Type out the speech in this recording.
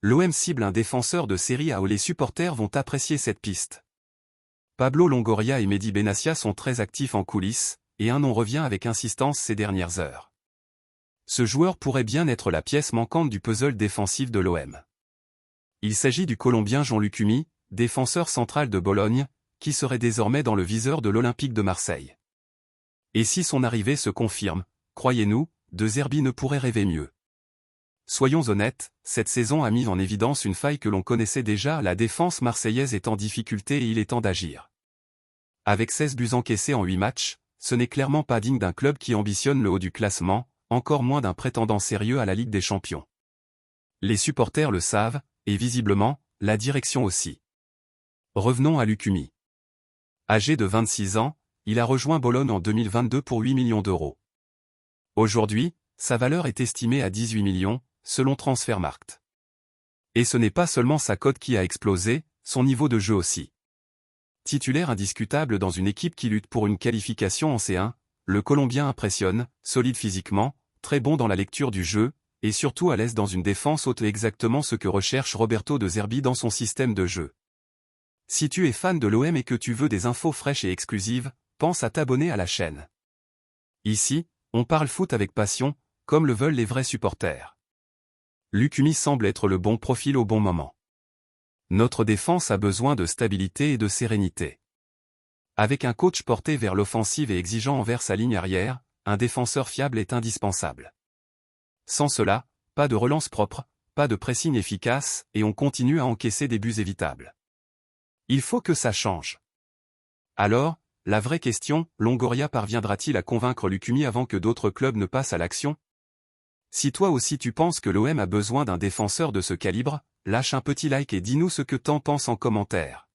L'OM cible un défenseur de Série A où les supporters vont apprécier cette piste. Pablo Longoria et Mehdi Benassia sont très actifs en coulisses, et un nom revient avec insistance ces dernières heures. Ce joueur pourrait bien être la pièce manquante du puzzle défensif de l'OM. Il s'agit du Colombien Jean-Luc Humi, défenseur central de Bologne, qui serait désormais dans le viseur de l'Olympique de Marseille. Et si son arrivée se confirme, croyez-nous, De Zerbi ne pourrait rêver mieux. Soyons honnêtes, cette saison a mis en évidence une faille que l'on connaissait déjà, la défense marseillaise est en difficulté et il est temps d'agir. Avec 16 buts encaissés en 8 matchs, ce n'est clairement pas digne d'un club qui ambitionne le haut du classement, encore moins d'un prétendant sérieux à la Ligue des Champions. Les supporters le savent, et visiblement, la direction aussi. Revenons à Luc Humi. Âgé de 26 ans, il a rejoint Bologne en 2022 pour 8 millions d'euros. Aujourd'hui, sa valeur est estimée à 18 millions, selon Transfermarkt. Et ce n'est pas seulement sa cote qui a explosé, son niveau de jeu aussi. Titulaire indiscutable dans une équipe qui lutte pour une qualification en C1, le Colombien impressionne, solide physiquement, très bon dans la lecture du jeu, et surtout à l'aise dans une défense haute, exactement ce que recherche Roberto De Zerbi dans son système de jeu. Si tu es fan de l'OM et que tu veux des infos fraîches et exclusives, pense à t'abonner à la chaîne. Ici, on parle foot avec passion, comme le veulent les vrais supporters. Luc Humi semble être le bon profil au bon moment. Notre défense a besoin de stabilité et de sérénité. Avec un coach porté vers l'offensive et exigeant envers sa ligne arrière, un défenseur fiable est indispensable. Sans cela, pas de relance propre, pas de pressing efficace, et on continue à encaisser des buts évitables. Il faut que ça change. Alors, la vraie question, Longoria parviendra-t-il à convaincre Luc Humi avant que d'autres clubs ne passent à l'action? Si toi aussi tu penses que l'OM a besoin d'un défenseur de ce calibre, lâche un petit like et dis-nous ce que t'en penses en commentaire.